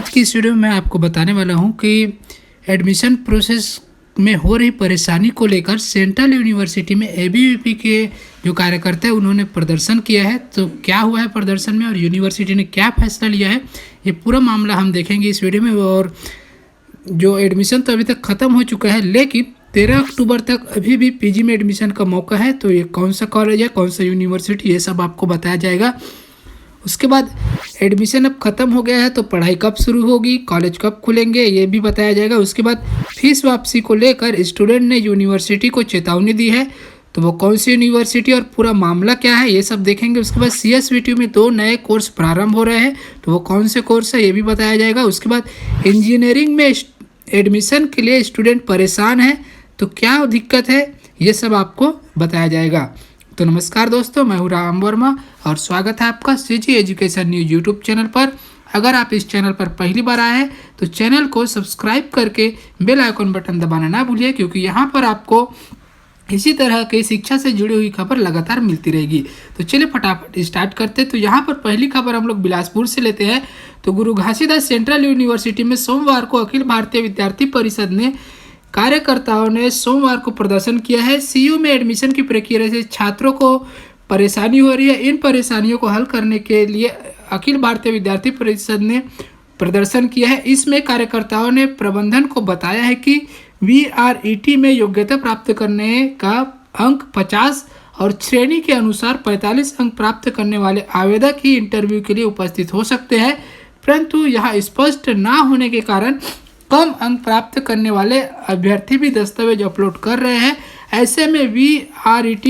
आज की इस वीडियो में मैं आपको बताने वाला हूं कि एडमिशन प्रोसेस में हो रही परेशानी को लेकर सेंट्रल यूनिवर्सिटी में एबीवीपी के जो कार्यकर्ता है उन्होंने प्रदर्शन किया है। तो क्या हुआ है प्रदर्शन में और यूनिवर्सिटी ने क्या फैसला लिया है, ये पूरा मामला हम देखेंगे इस वीडियो में। और जो एडमिशन तो अभी तक ख़त्म हो चुका है, लेकिन 13 अक्टूबर तक अभी भी पीजी में एडमिशन का मौका है। तो ये कौन सा कॉलेज है, कौन सा यूनिवर्सिटी, ये सब आपको बताया जाएगा। उसके बाद एडमिशन अब ख़त्म हो गया है तो पढ़ाई कब शुरू होगी, कॉलेज कब खुलेंगे, ये भी बताया जाएगा। उसके बाद फीस वापसी को लेकर स्टूडेंट ने यूनिवर्सिटी को चेतावनी दी है, तो वो कौन सी यूनिवर्सिटी और पूरा मामला क्या है, ये सब देखेंगे। उसके बाद CSVTU में 2 नए कोर्स प्रारंभ हो रहे हैं, तो वो कौन से कोर्स है, ये भी बताया जाएगा। उसके बाद इंजीनियरिंग में एडमिशन के लिए स्टूडेंट परेशान है, तो क्या दिक्कत है, ये सब आपको बताया जाएगा। तो नमस्कार दोस्तों, मैं हूं राम वर्मा और स्वागत है आपका CG education news YouTube channel पर। अगर आप इस चैनल पर पहली बार आए हैं तो चैनल को सब्सक्राइब करके बेल आइकन बटन दबाना ना भूलिए, क्योंकि यहाँ पर आपको इसी तरह के शिक्षा से जुड़ी हुई खबर लगातार मिलती रहेगी। तो चलिए फटाफट स्टार्ट करते। तो यहाँ पर पहली खबर हम लोग बिलासपुर से लेते हैं। तो गुरु घासीदास सेंट्रल यूनिवर्सिटी में सोमवार को अखिल भारतीय विद्यार्थी परिषद ने कार्यकर्ताओं ने सोमवार को प्रदर्शन किया है। CU में एडमिशन की प्रक्रिया से छात्रों को परेशानी हो रही है। इन परेशानियों को हल करने के लिए अखिल भारतीय विद्यार्थी परिषद ने प्रदर्शन किया है। इसमें कार्यकर्ताओं ने प्रबंधन को बताया है कि VRET में योग्यता प्राप्त करने का अंक 50 और श्रेणी के अनुसार 45 अंक प्राप्त करने वाले आवेदक ही इंटरव्यू के लिए उपस्थित हो सकते हैं, परंतु यहाँ स्पष्ट ना होने के कारण कम अंक प्राप्त करने वाले अभ्यर्थी भी दस्तावेज अपलोड कर रहे हैं। ऐसे में VRET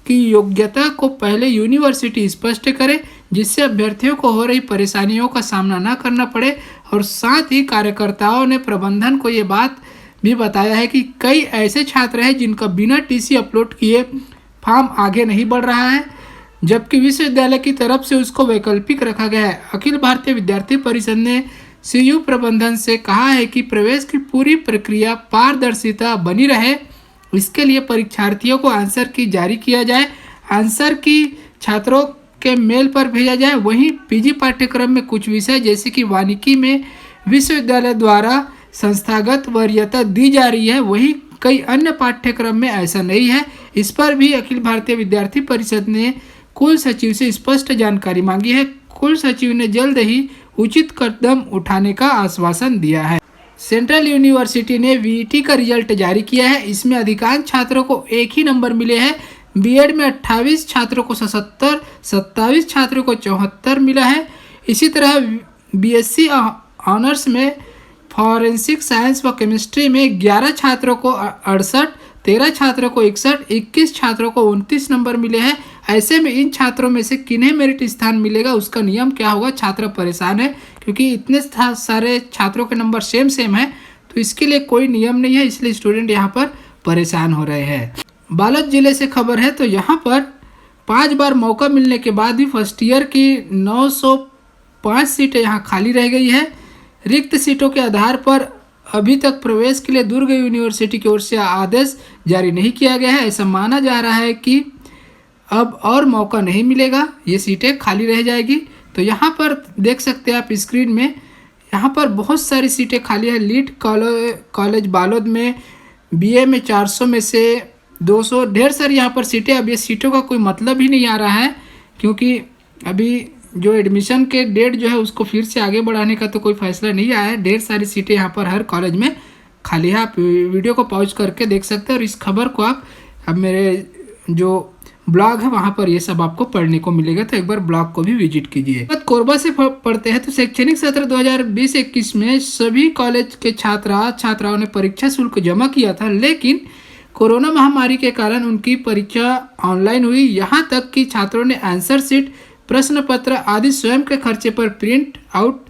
की योग्यता को पहले यूनिवर्सिटी स्पष्ट करे, जिससे अभ्यर्थियों को हो रही परेशानियों का सामना न करना पड़े। और साथ ही कार्यकर्ताओं ने प्रबंधन को ये बात भी बताया है कि कई ऐसे छात्र हैं जिनका बिना TC अपलोड किए फॉर्म आगे नहीं बढ़ रहा है, जबकि विश्वविद्यालय की तरफ से उसको वैकल्पिक रखा गया है। अखिल भारतीय विद्यार्थी परिषद ने CU प्रबंधन से कहा है कि प्रवेश की पूरी प्रक्रिया पारदर्शिता बनी रहे, इसके लिए परीक्षार्थियों को आंसर की जारी किया जाए, आंसर की छात्रों के मेल पर भेजा जाए। वहीं PG पाठ्यक्रम में कुछ विषय जैसे कि वानिकी में विश्वविद्यालय द्वारा संस्थागत वरीयता दी जा रही है, वहीं कई अन्य पाठ्यक्रम में ऐसा नहीं है। इस पर भी अखिल भारतीय विद्यार्थी परिषद ने कुल सचिव से स्पष्ट जानकारी मांगी है। कुल सचिव ने जल्द ही उचित कदम उठाने का आश्वासन दिया है। सेंट्रल यूनिवर्सिटी ने VET का रिजल्ट जारी किया है। इसमें अधिकांश छात्रों को एक ही नंबर मिले हैं। BEd में 28 छात्रों को 77, 27 छात्रों को 74 मिला है। इसी तरह BSc ऑनर्स में फॉरेंसिक साइंस व केमिस्ट्री में 11 छात्रों को 68, 13 छात्रों को 61, 21 छात्रों को 29 नंबर मिले हैं। ऐसे में इन छात्रों में से किन्हें मेरिट स्थान मिलेगा, उसका नियम क्या होगा। छात्र परेशान है क्योंकि इतने सारे छात्रों के नंबर सेम है, तो इसके लिए कोई नियम नहीं है, इसलिए स्टूडेंट यहाँ पर परेशान हो रहे हैं। बालोद जिले से खबर है। तो यहाँ पर 5 बार मौका मिलने के बाद भी फर्स्ट ईयर की 905 सीटें यहाँ खाली रह गई है। रिक्त सीटों के आधार पर अभी तक प्रवेश के लिए दुर्ग यूनिवर्सिटी की ओर से आदेश जारी नहीं किया गया है। ऐसा माना जा रहा है कि अब और मौका नहीं मिलेगा, ये सीटें खाली रह जाएगी। तो यहाँ पर देख सकते हैं आप स्क्रीन में, यहाँ पर बहुत सारी सीटें खाली है। लीड कॉलेज बालोद में BA में 400 में से 200, ढेर सारी यहाँ पर सीटें। अब ये सीटों का कोई मतलब ही नहीं आ रहा है, क्योंकि अभी जो एडमिशन के डेट जो है उसको फिर से आगे बढ़ाने का तो कोई फैसला नहीं आया है। ढेर सारी सीटें यहाँ पर हर कॉलेज में खाली है। आप वीडियो को पॉज करके देख सकते हैं, और इस खबर को आप अब मेरे जो ब्लॉग है वहाँ पर ये सब आपको पढ़ने को मिलेगा, तो एक बार ब्लॉग को भी विजिट कीजिए। कोरबा से पढ़ते हैं। तो शैक्षणिक सत्र 2020-21 में सभी कॉलेज के छात्राओं ने परीक्षा शुल्क जमा किया था, लेकिन कोरोना महामारी के कारण उनकी परीक्षा ऑनलाइन हुई। यहाँ तक कि छात्रों ने आंसर शीट, प्रश्न पत्र आदि स्वयं के खर्चे पर प्रिंट आउट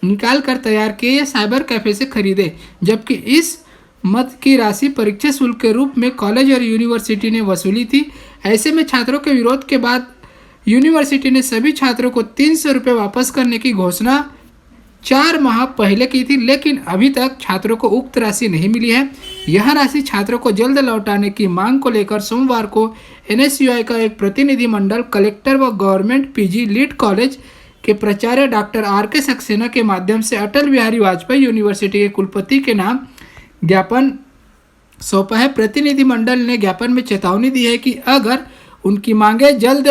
निकाल कर तैयार किए या साइबर कैफे से खरीदे, जबकि इस मद की राशि परीक्षा शुल्क के रूप में कॉलेज और यूनिवर्सिटी ने वसूली थी। ऐसे में छात्रों के विरोध के बाद यूनिवर्सिटी ने सभी छात्रों को 300 रुपये वापस करने की घोषणा 4 माह पहले की थी, लेकिन अभी तक छात्रों को उक्त राशि नहीं मिली है। यह राशि छात्रों को जल्द लौटाने की मांग को लेकर सोमवार को NSUI का एक प्रतिनिधिमंडल कलेक्टर व गवर्नमेंट PG लीड कॉलेज के प्राचार्य डॉक्टर R.K. सक्सेना के माध्यम से अटल बिहारी वाजपेयी यूनिवर्सिटी के कुलपति के नाम ज्ञापन सौंपा है। प्रतिनिधिमंडल ने ज्ञापन में चेतावनी दी है कि अगर उनकी मांगे जल्द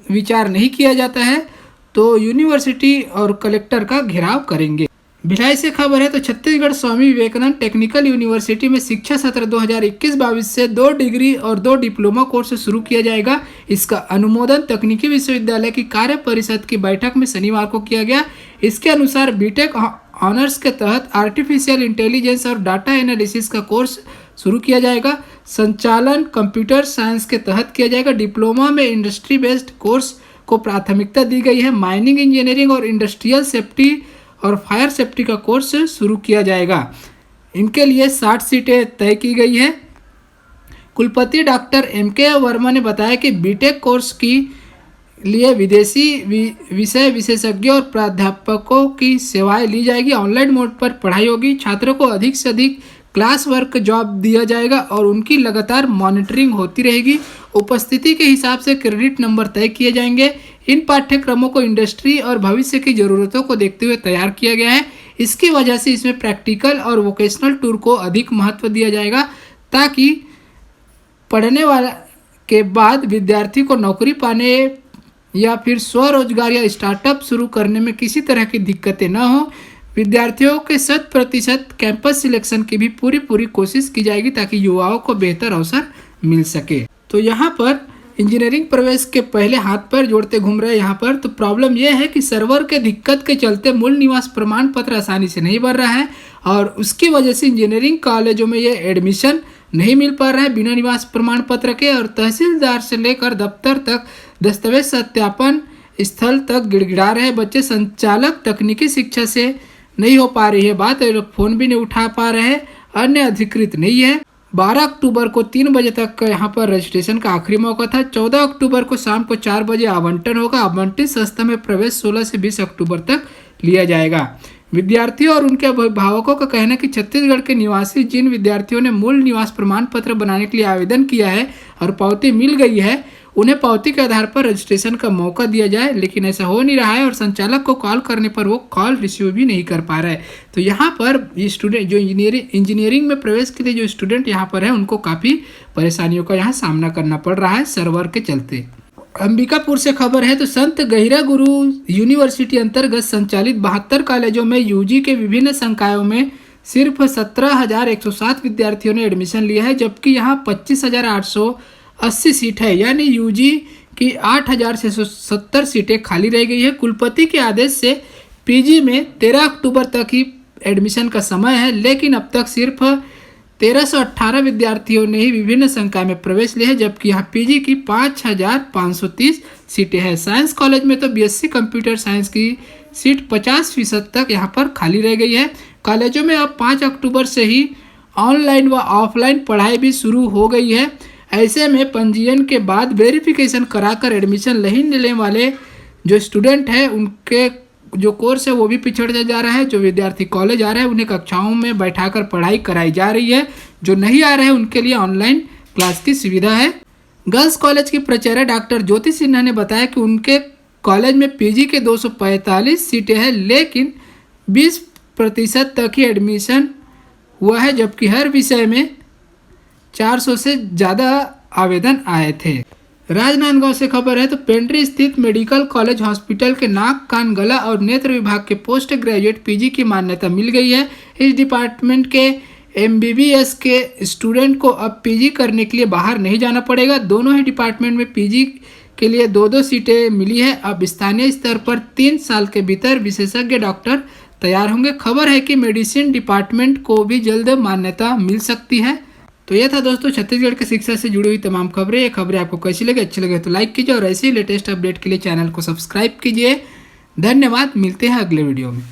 विचार नहीं किया जाता है तो यूनिवर्सिटी और कलेक्टर का घेराव करेंगे। भिलाई से खबर है तो छत्तीसगढ़ स्वामी विवेकानंद टेक्निकल यूनिवर्सिटी में शिक्षा सत्र 2021-22 से 2 डिग्री और 2 डिप्लोमा कोर्स शुरू किया जाएगा। इसका अनुमोदन तकनीकी विश्वविद्यालय की कार्य परिषद की बैठक में शनिवार को किया गया। इसके अनुसार बीटेक ऑनर्स के तहत आर्टिफिशियल इंटेलिजेंस और डाटा एनालिसिस का कोर्स शुरू किया जाएगा। संचालन कंप्यूटर साइंस के तहत किया जाएगा। डिप्लोमा में इंडस्ट्री बेस्ड कोर्स को प्राथमिकता दी गई है। माइनिंग इंजीनियरिंग और इंडस्ट्रियल सेफ्टी और फायर सेफ्टी का कोर्स शुरू किया जाएगा। इनके लिए 60 सीटें तय की गई है। कुलपति डॉक्टर M.K. वर्मा ने बताया कि बीटेक कोर्स की लिए विदेशी विषय विशेषज्ञ और प्राध्यापकों की सेवाएं ली जाएगी। ऑनलाइन मोड पर पढ़ाई होगी। छात्रों को अधिक से अधिक क्लास वर्क जॉब दिया जाएगा और उनकी लगातार मॉनिटरिंग होती रहेगी। उपस्थिति के हिसाब से क्रेडिट नंबर तय किए जाएंगे। इन पाठ्यक्रमों को इंडस्ट्री और भविष्य की ज़रूरतों को देखते हुए तैयार किया गया है। इसकी वजह से इसमें प्रैक्टिकल और वोकेशनल टूर को अधिक महत्व दिया जाएगा ताकि पढ़ने वाला के बाद विद्यार्थी को नौकरी पाने या फिर स्वरोजगार या स्टार्टअप शुरू करने में किसी तरह की दिक्कतें न हो। विद्यार्थियों के 100% कैंपस सिलेक्शन की भी पूरी कोशिश की जाएगी ताकि युवाओं को बेहतर अवसर मिल सके। तो यहाँ पर इंजीनियरिंग प्रवेश के पहले हाथ पैर जोड़ते घूम रहे हैं यहाँ पर। तो प्रॉब्लम यह है कि सर्वर के दिक्कत के चलते मूल निवास प्रमाण पत्र आसानी से नहीं बन रहा है और उसकी वजह से इंजीनियरिंग कॉलेजों में ये एडमिशन नहीं मिल पा रहा है बिना निवास प्रमाण पत्र के। और तहसीलदार से लेकर दफ्तर तक दस्तावेज सत्यापन स्थल तक गिड़गिड़ा रहे बच्चे। संचालक तकनीकी शिक्षा से नहीं हो पा रही है बात, लोग फ़ोन भी नहीं उठा पा रहे हैं। अन्य अधिकृत नहीं है। 12 अक्टूबर को 3 बजे तक यहाँ पर रजिस्ट्रेशन का आखिरी मौका था। 14 अक्टूबर को शाम को 4 बजे आवंटन होगा। आवंटित संस्था में प्रवेश 16 से 20 अक्टूबर तक लिया जाएगा। विद्यार्थियों और उनके अभिभावकों का कहना है कि छत्तीसगढ़ के निवासी जिन विद्यार्थियों ने मूल निवास प्रमाण पत्र बनाने के लिए आवेदन किया है और पावती मिल गई है उन्हें पावती के आधार पर रजिस्ट्रेशन का मौका दिया जाए, लेकिन ऐसा हो नहीं रहा है और संचालक को कॉल करने पर वो कॉल रिसीव भी नहीं कर पा रहा है। तो यहाँ पर ये स्टूडेंट जो इंजीनियरिंग में प्रवेश के लिए जो स्टूडेंट यहाँ पर है उनको काफ़ी परेशानियों का यहाँ सामना करना पड़ रहा है सर्वर के चलते। अंबिकापुर से खबर है तो संत गहिरा गुरु यूनिवर्सिटी अंतर्गत संचालित 72 कॉलेजों में यूजी के विभिन्न संकायों में सिर्फ 17,107 विद्यार्थियों ने एडमिशन लिया है, जबकि यहाँ 25,880 सीट है, यानी यूजी की 8,670 सीटें खाली रह गई है। कुलपति के आदेश से पीजी में 13 अक्टूबर तक ही एडमिशन का समय है, लेकिन अब तक सिर्फ 1318 विद्यार्थियों ने ही विभिन्न संकाय में प्रवेश लिया है, जबकि यहाँ पीजी की 5,530 सीटें हैं। साइंस कॉलेज में तो बीएससी कंप्यूटर साइंस की सीट 50% तक यहाँ पर खाली रह गई है। कॉलेजों में अब 5 अक्टूबर से ही ऑनलाइन व ऑफलाइन पढ़ाई भी शुरू हो गई है। ऐसे में पंजीयन के बाद वेरिफिकेशन कराकर एडमिशन नहीं लेने वाले जो स्टूडेंट हैं उनके जो कोर्स है वो भी पिछड़ जा रहा है। जो विद्यार्थी कॉलेज आ रहे हैं उन्हें कक्षाओं में बैठाकर पढ़ाई कराई जा रही है। जो नहीं आ रहे हैं उनके लिए ऑनलाइन क्लास की सुविधा है। गर्ल्स कॉलेज की प्राचार्य डॉक्टर ज्योति सिन्हा ने बताया कि उनके कॉलेज में पीजी के 245 सीटें हैं, लेकिन 20% तक ही एडमिशन हुआ है, जबकि हर विषय में 400 से ज़्यादा आवेदन आए थे। राजनांदगांव से खबर है तो पेंड्री स्थित मेडिकल कॉलेज हॉस्पिटल के नाक कान गला और नेत्र विभाग के पोस्ट ग्रेजुएट पीजी की मान्यता मिल गई है। इस डिपार्टमेंट के एमबीबीएस के स्टूडेंट को अब पीजी करने के लिए बाहर नहीं जाना पड़ेगा। दोनों ही डिपार्टमेंट में पीजी के लिए 2-2 सीटें मिली है। अब स्थानीय स्तर पर 3 साल के भीतर विशेषज्ञ डॉक्टर तैयार होंगे। खबर है कि मेडिसिन डिपार्टमेंट को भी जल्द मान्यता मिल सकती है। तो यह था दोस्तों छत्तीसगढ़ की शिक्षा से जुड़ी हुई तमाम खबरें। ये खबरें आपको कैसी लगी, अच्छी लगे तो लाइक कीजिए और ऐसे ही लेटेस्ट अपडेट के लिए चैनल को सब्सक्राइब कीजिए। धन्यवाद, मिलते हैं अगले वीडियो में।